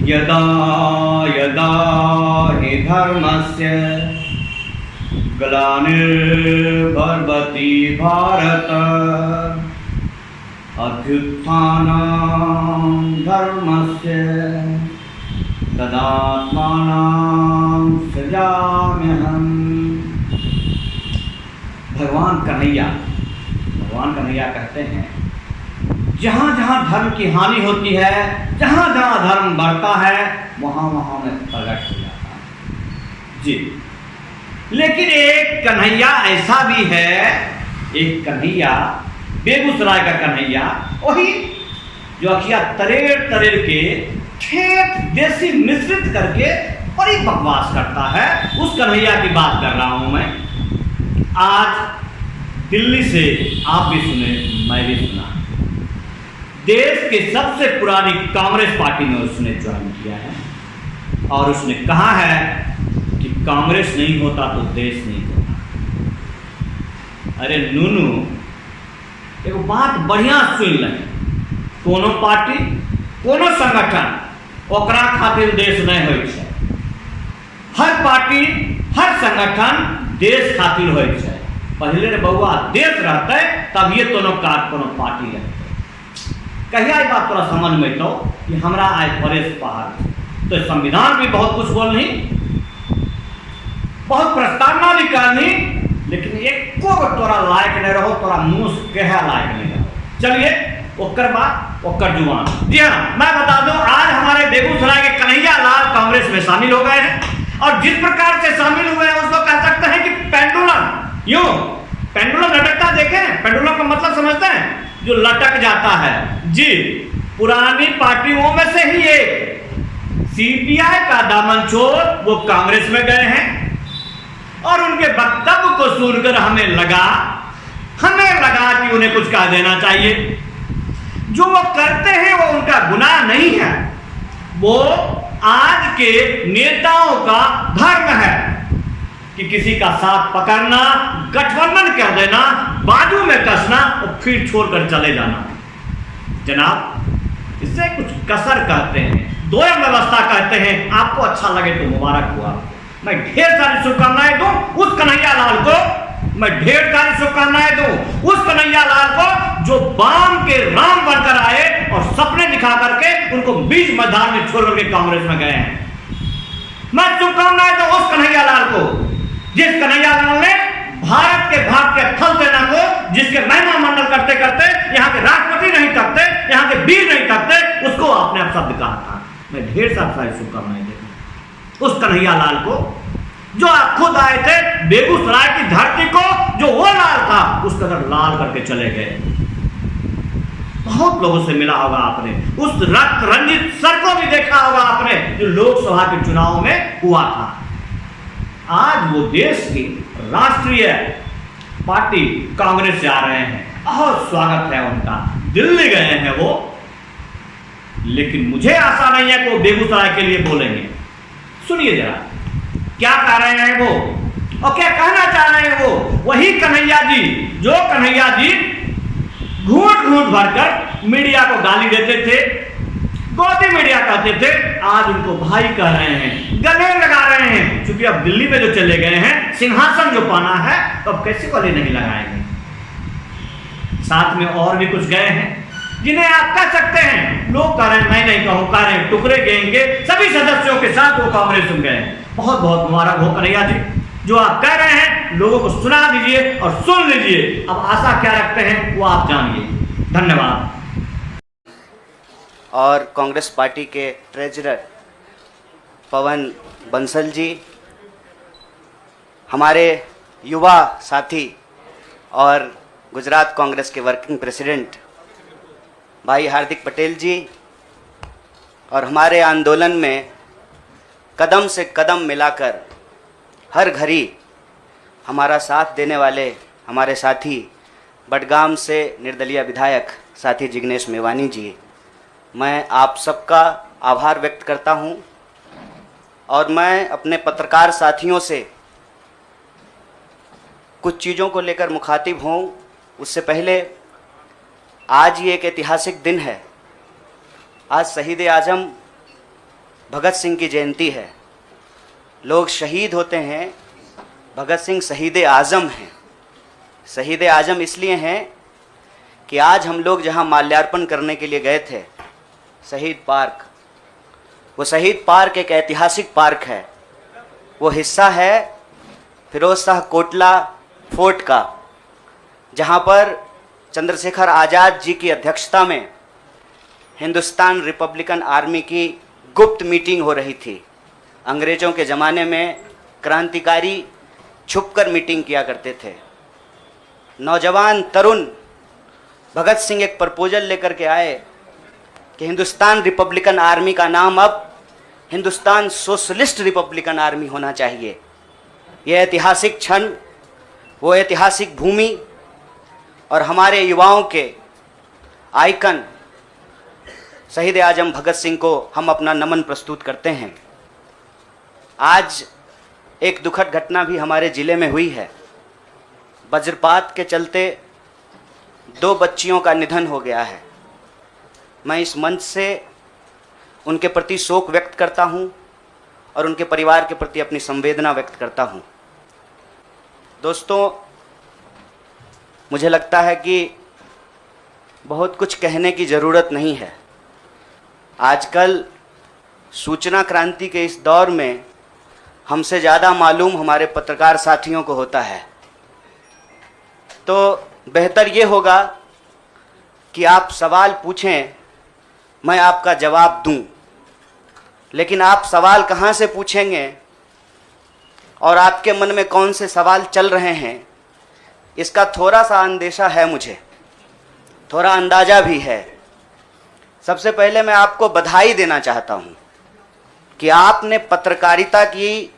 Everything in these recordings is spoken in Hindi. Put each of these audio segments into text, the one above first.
यदा यदा हि धर्मस्य ग्लानिर्भवति भारत अभ्युत्थानं धर्मस्य तदात्मानं सृजाम्यहम्। भगवान कन्हैया कहते हैं, जहाँ जहाँ धर्म की हानि होती है, जहाँ जहाँ धर्म बढ़ता है, वहाँ वहाँ में प्रकट हो जाता है जी। लेकिन एक कन्हैया ऐसा भी है, एक कन्हैया बेगूसराय का कन्हैया, वही जो अखिया तरेड़ तरेड़ के ठेठ देसी मिश्रित करके बड़ी बकवास करता है, उस कन्हैया की बात कर रहा हूं मैं। आज दिल्ली से आप भी सुने, मैं भी सुना, देश की सबसे पुरानी कांग्रेस पार्टी में उसने ज्वाइन किया है और उसने कहा है कि कांग्रेस नहीं होता तो देश नहीं होता। अरे नूनू, एक बात बढ़िया सुन लें, कोनो पार्टी कोनो संगठन ओकरा खातिर देश नहीं होइ छै। हर पार्टी हर संगठन देश खातिर होइ छै। पहले रे बउआ देश रहते तब ये कोनो पार्टी रहते। कहिया ये बात तोरा समझ में तो कि हमरा आय परेश पहाड़ तो संविधान भी बहुत कुछ बोलनी, बहुत प्रस्तावना भी करनी, लेकिन एको तोरा लायक नहीं रहो, तोरा मुंह कहे लायक नहीं रहो। चलिए ओकर बात ओकर जुबान। जी हाँ, मैं बता दूं, आज हमारे बेगूसराय के कन्हैया लाल कांग्रेस में शामिल हो गए हैं और जिस प्रकार से शामिल हुए हैं उसको कह सकते हैं कि पेंडुलम, यूं पेंडुलम लटकता देखें, पेंडुलम का मतलब समझते हैं, जो लटक जाता है जी। पुरानी पार्टियों में से ही एक सीपीआई का दामन छोड़ वो कांग्रेस में गए हैं और उनके वक्तव्य को सुनकर हमें लगा कि उन्हें कुछ कह देना चाहिए। जो वो करते हैं वो उनका गुनाह नहीं है, वो आज के नेताओं का धर्म है कि किसी का साथ पकड़ना, गठबंधन कर देना, बाजू में कसना और फिर छोड़कर चले जाना। जनाब, इससे कुछ कसर कहते हैं, दोयम व्यवस्था कहते हैं। आपको अच्छा लगे तो मुबारक हुआ। मैं ढेर सारी शुभकामनाएं दूं उस कन्हैया लाल को, मैं ढेर सारी शुभकामनाएं दूं उस कन्हैया लाल को जो बाम के राम बनकर आए और सपने दिखा करके उनको बीच मैदान में छोड़ करके कांग्रेस में गए हैं। मैं शुभकामनाएं दूं उस कन्हैया लाल को जिस कन्हैया लाल ने भारत के भाग के थल सेना को, जिसके महिमा मंडल करते करते यहाँ के राष्ट्रपति नहीं करते, यहाँ के वीर नहीं करते, उसको आपने अब शब्द कहा था। मैं ढेर सारी शुभकामनाएं देता हूं उस कन्हैया लाल को जो आप खुद आए थे बेगूसराय की धरती को, जो वो लाल था उस कदर लाल करके चले गए। बहुत लोगों से मिला होगा आपने, उस रक्त रंजित सर को भी देखा होगा आपने जो लोकसभा के चुनाव में हुआ था। आज वो देश की राष्ट्रीय पार्टी कांग्रेस से आ रहे हैं, बहुत स्वागत है उनका, दिल्ली गए हैं वो। लेकिन मुझे आशा नहीं है कि वो बेगूसराय के लिए बोलेंगे। सुनिए जरा क्या कह रहे हैं वो और क्या कहना चाह रहे हैं वो। वही कन्हैया जी जो कन्हैया जी घूंट घूंट भरकर मीडिया को गाली देते थे, गोदी मीडिया कहते थे, आज उनको भाई कह रहे हैं, गले लगा रहे हैं। क्योंकि अब दिल्ली में जो चले गए हैं, सिंहासन जो पाना है, तो अब कैसे गले नहीं लगाएंगे। साथ में और भी कुछ गए हैं जिन्हें आप कह सकते हैं, लोग कह रहे हैं, मैं नहीं कहूं, कह रहे हैं टुकड़े गएंगे, सभी सदस्यों के साथ वो कांग्रेस में गए। बहुत बहुत मुबारक हो कन्हैया जी, जो आप कह रहे हैं लोगों को सुना दीजिए और सुन लीजिए। अब आशा क्या रखते हैं वो आप जानिए। धन्यवाद। और कांग्रेस पार्टी के ट्रेजरर पवन बंसल जी, हमारे युवा साथी और गुजरात कांग्रेस के वर्किंग प्रेसिडेंट भाई हार्दिक पटेल जी, और हमारे आंदोलन में कदम से कदम मिलाकर हर घड़ी हमारा साथ देने वाले हमारे साथी बडगाम से निर्दलीय विधायक साथी जिग्नेश मेवानी जी, मैं आप सबका आभार व्यक्त करता हूं। और मैं अपने पत्रकार साथियों से कुछ चीज़ों को लेकर मुखातिब हूं। उससे पहले आज ये एक ऐतिहासिक दिन है। आज शहीद आजम भगत सिंह की जयंती है। लोग शहीद होते हैं, भगत सिंह शहीद आज़म हैं। शहीद आज़म इसलिए हैं कि आज हम लोग जहां माल्यार्पण करने के लिए गए थे, शहीद पार्क, वो शहीद पार्क एक ऐतिहासिक पार्क है। वो हिस्सा है फिरोज शाह कोटला फोर्ट का, जहां पर चंद्रशेखर आज़ाद जी की अध्यक्षता में हिंदुस्तान रिपब्लिकन आर्मी की गुप्त मीटिंग हो रही थी। अंग्रेज़ों के ज़माने में क्रांतिकारी छुपकर मीटिंग किया करते थे। नौजवान तरुण भगत सिंह एक प्रपोजल लेकर के आए कि हिंदुस्तान रिपब्लिकन आर्मी का नाम अब हिंदुस्तान सोशलिस्ट रिपब्लिकन आर्मी होना चाहिए। यह ऐतिहासिक क्षण, वो ऐतिहासिक भूमि और हमारे युवाओं के आइकन शहीद आजम भगत सिंह को हम अपना नमन प्रस्तुत करते हैं। आज एक दुखद घटना भी हमारे ज़िले में हुई है। वज्रपात के चलते 2 बच्चियों का निधन हो गया है। मैं इस मंच से उनके प्रति शोक व्यक्त करता हूं और उनके परिवार के प्रति अपनी संवेदना व्यक्त करता हूं। दोस्तों, मुझे लगता है कि बहुत कुछ कहने की ज़रूरत नहीं है। आजकल सूचना क्रांति के इस दौर में हमसे ज़्यादा मालूम हमारे पत्रकार साथियों को होता है। तो बेहतर ये होगा कि आप सवाल पूछें, मैं आपका जवाब दूं। लेकिन आप सवाल कहाँ से पूछेंगे और आपके मन में कौन से सवाल चल रहे हैं, इसका थोड़ा सा अंदेशा है, मुझे थोड़ा अंदाज़ा भी है। सबसे पहले मैं आपको बधाई देना चाहता हूं कि आपने पत्रकारिता की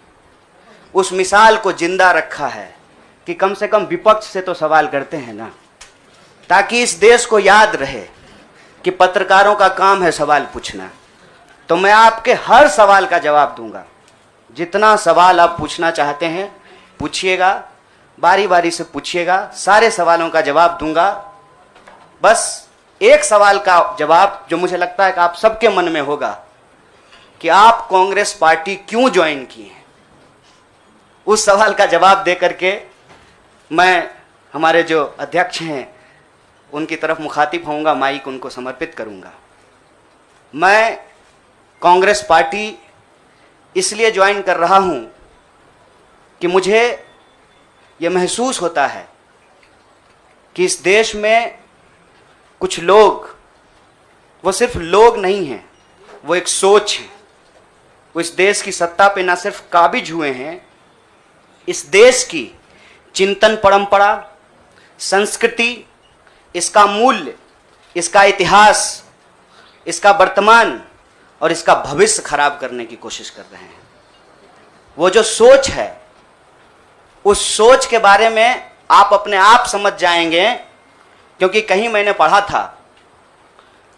उस मिसाल को जिंदा रखा है कि कम से कम विपक्ष से तो सवाल करते हैं ना, ताकि इस देश को याद रहे कि पत्रकारों का काम है सवाल पूछना। तो मैं आपके हर सवाल का जवाब दूंगा। जितना सवाल आप पूछना चाहते हैं पूछिएगा, बारी बारी से पूछिएगा, सारे सवालों का जवाब दूंगा। बस एक सवाल का जवाब जो मुझे लगता है कि आप सबके मन में होगा कि आप कांग्रेस पार्टी क्यों ज्वाइन किए हैं, उस सवाल का जवाब दे करके मैं हमारे जो अध्यक्ष हैं उनकी तरफ मुखातिब होऊंगा, माइक उनको समर्पित करूंगा। मैं कांग्रेस पार्टी इसलिए ज्वाइन कर रहा हूं कि मुझे ये महसूस होता है कि इस देश में कुछ लोग, वो सिर्फ लोग नहीं हैं, वो एक सोच है। वो इस देश की सत्ता पे ना सिर्फ काबिज हुए हैं, इस देश की चिंतन परंपरा, संस्कृति, इसका मूल्य, इसका इतिहास, इसका वर्तमान और इसका भविष्य खराब करने की कोशिश कर रहे हैं। वो जो सोच है, उस सोच के बारे में आप अपने आप समझ जाएंगे, क्योंकि कहीं मैंने पढ़ा था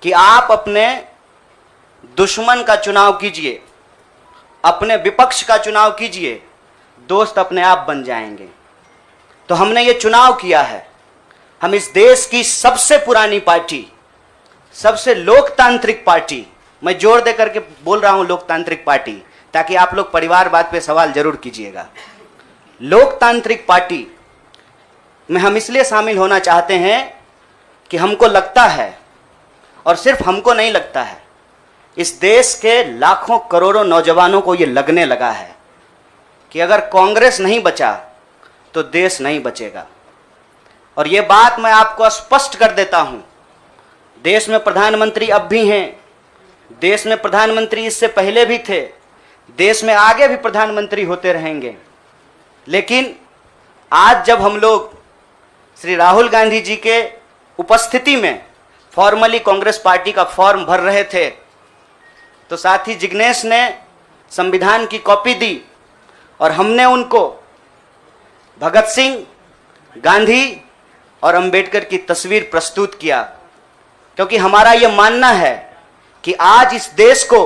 कि आप अपने दुश्मन का चुनाव कीजिए, अपने विपक्ष का चुनाव कीजिए, दोस्त अपने आप बन जाएंगे। तो हमने ये चुनाव किया है। हम इस देश की सबसे पुरानी पार्टी, सबसे लोकतांत्रिक पार्टी, मैं जोर दे करके बोल रहा हूं लोकतांत्रिक पार्टी, ताकि आप लोग परिवारवाद पे सवाल जरूर कीजिएगा। लोकतांत्रिक पार्टी में हम इसलिए शामिल होना चाहते हैं कि हमको लगता है, और सिर्फ हमको नहीं लगता है, इस देश के लाखों करोड़ों नौजवानों को ये लगने लगा है कि अगर कांग्रेस नहीं बचा तो देश नहीं बचेगा। और ये बात मैं आपको स्पष्ट कर देता हूं, देश में प्रधानमंत्री अब भी हैं, देश में प्रधानमंत्री इससे पहले भी थे, देश में आगे भी प्रधानमंत्री होते रहेंगे। लेकिन आज जब हम लोग श्री राहुल गांधी जी के उपस्थिति में फॉर्मली कांग्रेस पार्टी का फॉर्म भर रहे थे, तो साथी जिग्नेश ने संविधान की कॉपी दी और हमने उनको भगत सिंह, गांधी और अंबेडकर की तस्वीर प्रस्तुत किया, क्योंकि हमारा यह मानना है कि आज इस देश को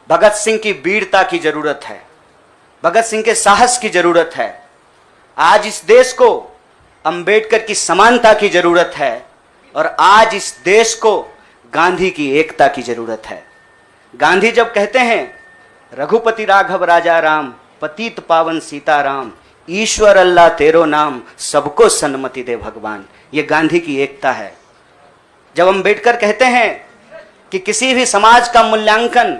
भगत सिंह की वीरता की जरूरत है, भगत सिंह के साहस की जरूरत है। आज इस देश को अंबेडकर की समानता की जरूरत है और आज इस देश को गांधी की एकता की जरूरत है। गांधी जब कहते हैं रघुपति राघव राजा राम, पतित पावन सीताराम, ईश्वर अल्लाह तेरो नाम, सबको सन्मति दे भगवान, ये गांधी की एकता है। जब अम्बेडकर कहते हैं कि किसी भी समाज का मूल्यांकन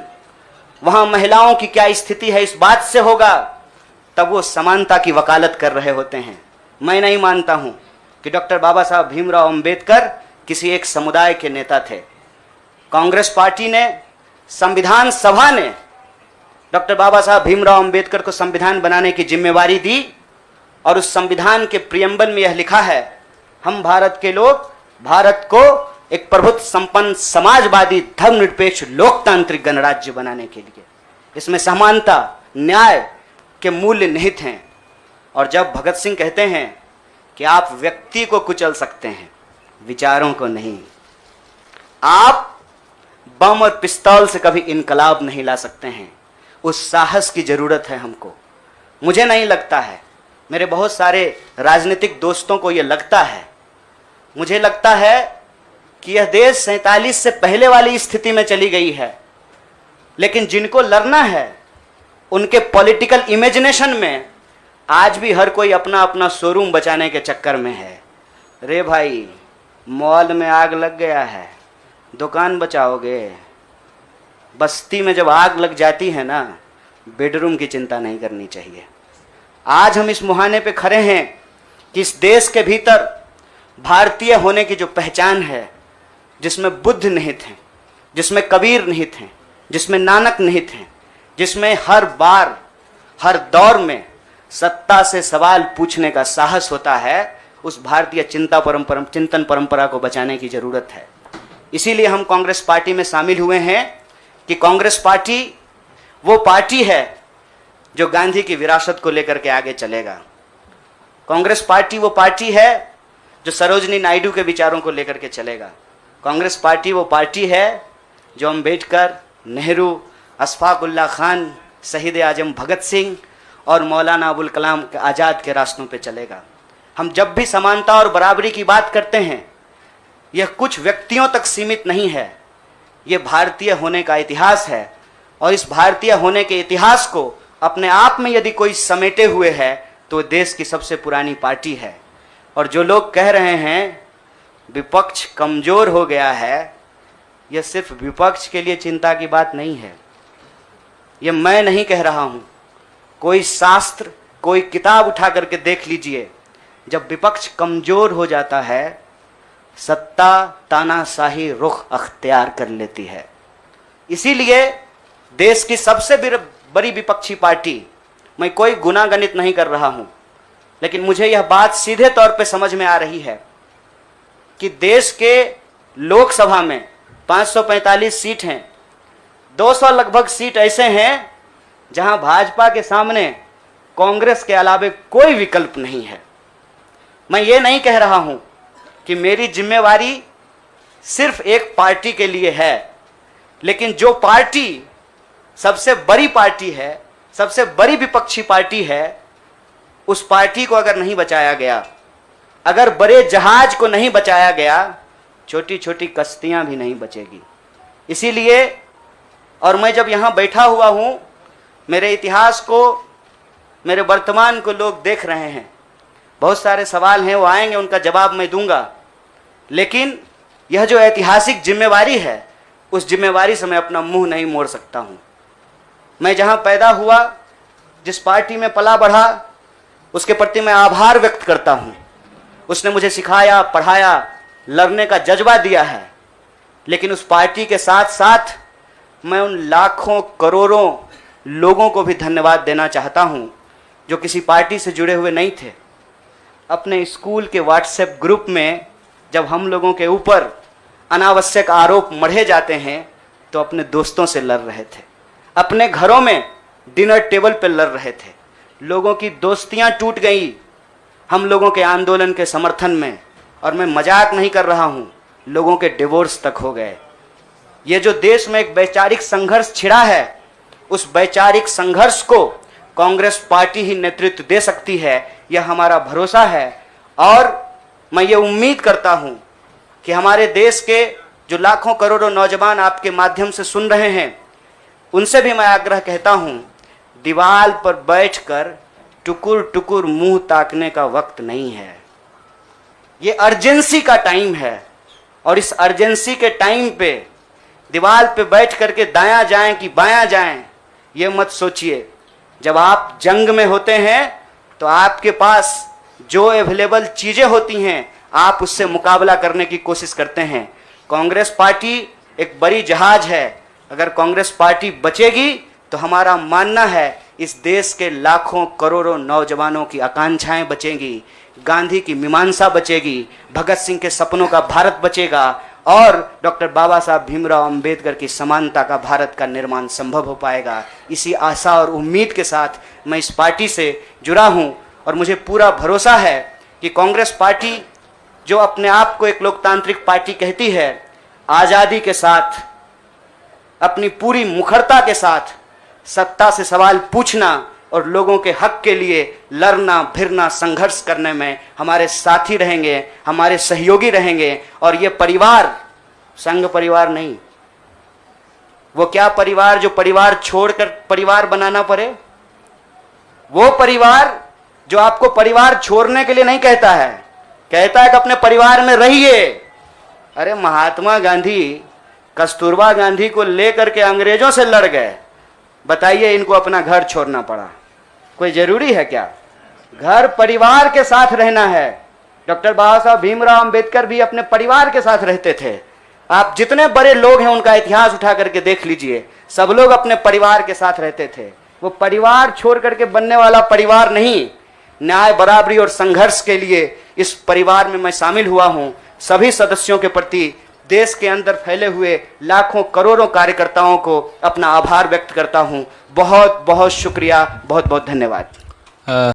वहां महिलाओं की क्या स्थिति है इस बात से होगा, तब वो समानता की वकालत कर रहे होते हैं। मैं नहीं मानता हूं कि डॉक्टर बाबा साहब भीमराव अंबेडकर किसी एक समुदाय के नेता थे। कांग्रेस पार्टी ने, संविधान सभा ने डॉक्टर बाबा साहब भीमराव अंबेडकर को संविधान बनाने की जिम्मेवारी दी और उस संविधान के प्रियम्बल में यह लिखा है, हम भारत के लोग भारत को एक प्रभुत्व संपन्न समाजवादी धर्मनिरपेक्ष लोकतांत्रिक गणराज्य बनाने के लिए, इसमें समानता न्याय के मूल्य निहित हैं। और जब भगत सिंह कहते हैं कि आप व्यक्ति को कुचल सकते हैं, विचारों को नहीं, आप बम और पिस्तौल से कभी इनकलाब नहीं ला सकते हैं, उस साहस की जरूरत है हमको। मुझे नहीं लगता है, मेरे बहुत सारे राजनीतिक दोस्तों को यह लगता है। मुझे लगता है कि यह देश 47 से पहले वाली स्थिति में चली गई है, लेकिन जिनको लड़ना है उनके पॉलिटिकल इमेजिनेशन में आज भी हर कोई अपना अपना शोरूम बचाने के चक्कर में है। रे भाई, मॉल में आग लग गया है, दुकान बचाओगे? बस्ती में जब आग लग जाती है ना, बेडरूम की चिंता नहीं करनी चाहिए। आज हम इस मुहाने पे खड़े हैं कि इस देश के भीतर भारतीय होने की जो पहचान है, जिसमें बुद्ध निहित हैं, जिसमें कबीर निहित हैं, जिसमें नानक निहित हैं, जिसमें हर बार हर दौर में सत्ता से सवाल पूछने का साहस होता है, उस भारतीय चिंतन परंपरा को बचाने की जरूरत है। इसीलिए हम कांग्रेस पार्टी में शामिल हुए हैं कि कांग्रेस पार्टी वो पार्टी है जो गांधी की विरासत को लेकर के आगे चलेगा। कांग्रेस पार्टी वो पार्टी है जो सरोजनी नायडू के विचारों को लेकर के चलेगा। कांग्रेस पार्टी वो पार्टी है जो अम्बेडकर, नेहरू, अशफाक उल्लाह खान, शहीद आजम भगत सिंह और मौलाना अबुल कलाम आज़ाद के रास्तों पे चलेगा। हम जब भी समानता और बराबरी की बात करते हैं, यह कुछ व्यक्तियों तक सीमित नहीं है, यह भारतीय होने का इतिहास है। और इस भारतीय होने के इतिहास को अपने आप में यदि कोई समेटे हुए है तो देश की सबसे पुरानी पार्टी है। और जो लोग कह रहे हैं विपक्ष कमजोर हो गया है, यह सिर्फ विपक्ष के लिए चिंता की बात नहीं है। यह मैं नहीं कह रहा हूं, कोई शास्त्र, कोई किताब उठा करके देख लीजिए। जब विपक्ष कमजोर हो जाता है, सत्ता तानाशाही रुख अख्तियार कर लेती है। इसीलिए देश की सबसे बड़ी विपक्षी पार्टी, मैं कोई गुनागणित नहीं कर रहा हूं, लेकिन मुझे यह बात सीधे तौर पे समझ में आ रही है कि देश के लोकसभा में 545 सीट हैं, 200 लगभग सीट ऐसे हैं जहां भाजपा के सामने कांग्रेस के अलावे कोई विकल्प नहीं है। मैं ये नहीं कह रहा हूं कि मेरी जिम्मेवारी सिर्फ एक पार्टी के लिए है, लेकिन जो पार्टी सबसे बड़ी पार्टी है, सबसे बड़ी विपक्षी पार्टी है, उस पार्टी को अगर नहीं बचाया गया, अगर बड़े जहाज को नहीं बचाया गया, छोटी छोटी कश्तियां भी नहीं बचेगी। इसीलिए, और मैं जब यहाँ बैठा हुआ हूँ, मेरे इतिहास को, मेरे वर्तमान को लोग देख रहे हैं। बहुत सारे सवाल हैं, वो आएंगे, उनका जवाब मैं दूंगा। लेकिन यह जो ऐतिहासिक जिम्मेवारी है, उस जिम्मेवारी से मैं अपना मुंह नहीं मोड़ सकता हूँ। मैं जहाँ पैदा हुआ, जिस पार्टी में पला बढ़ा, उसके प्रति मैं आभार व्यक्त करता हूँ। उसने मुझे सिखाया, पढ़ाया, लड़ने का जज्बा दिया है। लेकिन उस पार्टी के साथ साथ मैं उन लाखों करोड़ों लोगों को भी धन्यवाद देना चाहता हूँ जो किसी पार्टी से जुड़े हुए नहीं थे। अपने स्कूल के व्हाट्सएप ग्रुप में जब हम लोगों के ऊपर अनावश्यक आरोप मढ़े जाते हैं, तो अपने दोस्तों से लड़ रहे थे, अपने घरों में डिनर टेबल पर लड़ रहे थे। लोगों की दोस्तियां टूट गई हम लोगों के आंदोलन के समर्थन में, और मैं मजाक नहीं कर रहा हूं, लोगों के डिवोर्स तक हो गए। ये जो देश में एक वैचारिक संघर्ष छिड़ा है, उस वैचारिक संघर्ष को कांग्रेस पार्टी ही नेतृत्व दे सकती है, यह हमारा भरोसा है। और मैं ये उम्मीद करता हूं कि हमारे देश के जो लाखों करोड़ों नौजवान आपके माध्यम से सुन रहे हैं, उनसे भी मैं आग्रह कहता हूं, दीवार पर बैठकर टुकुर टुकुर मुंह ताकने का वक्त नहीं है। ये अर्जेंसी का टाइम है और इस अर्जेंसी के टाइम पे दीवार पे बैठ करके दायां जाएं कि बायां जाएं, ये मत सोचिए। जब आप जंग में होते हैं तो आपके पास जो अवेलेबल चीजें होती हैं आप उससे मुकाबला करने की कोशिश करते हैं। कांग्रेस पार्टी एक बड़ी जहाज है, अगर कांग्रेस पार्टी बचेगी तो हमारा मानना है इस देश के लाखों करोड़ों नौजवानों की आकांक्षाएं बचेंगी, गांधी की मीमांसा बचेगी, भगत सिंह के सपनों का भारत बचेगा और डॉक्टर बाबा साहब भीमराव अंबेडकर की समानता का भारत का निर्माण संभव हो पाएगा। इसी आशा और उम्मीद के साथ मैं इस पार्टी से जुड़ा हूं और मुझे पूरा भरोसा है कि कांग्रेस पार्टी जो अपने आप को एक लोकतांत्रिक पार्टी कहती है, आज़ादी के साथ, अपनी पूरी मुखरता के साथ सत्ता से सवाल पूछना और लोगों के हक के लिए लड़ना भिड़ना संघर्ष करने में हमारे साथी रहेंगे, हमारे सहयोगी रहेंगे। और ये परिवार संघ परिवार नहीं, वो क्या परिवार जो परिवार छोड़कर परिवार बनाना पड़े, वो परिवार जो आपको परिवार छोड़ने के लिए नहीं कहता है, कहता है कि अपने परिवार में रहिए। अरे महात्मा गांधी कस्तूरबा गांधी को लेकर के अंग्रेजों से लड़ गए, बताइए इनको अपना घर छोड़ना पड़ा, कोई जरूरी है क्या? घर परिवार के साथ रहना है। डॉक्टर बाबा साहब भीमराव अंबेडकर भी अपने परिवार के साथ रहते थे। आप जितने बड़े लोग हैं उनका इतिहास उठा करके देख लीजिए, सब लोग अपने परिवार के साथ रहते थे। वो परिवार छोड़ करके बनने वाला परिवार नहीं। न्याय बराबरी और संघर्ष के लिए इस परिवार में मैं शामिल हुआ हूं। सभी सदस्यों के प्रति देश के अंदर फैले हुए लाखों करोड़ों कार्यकर्ताओं को अपना आभार व्यक्त करता हूं। बहुत बहुत शुक्रिया, बहुत बहुत धन्यवाद।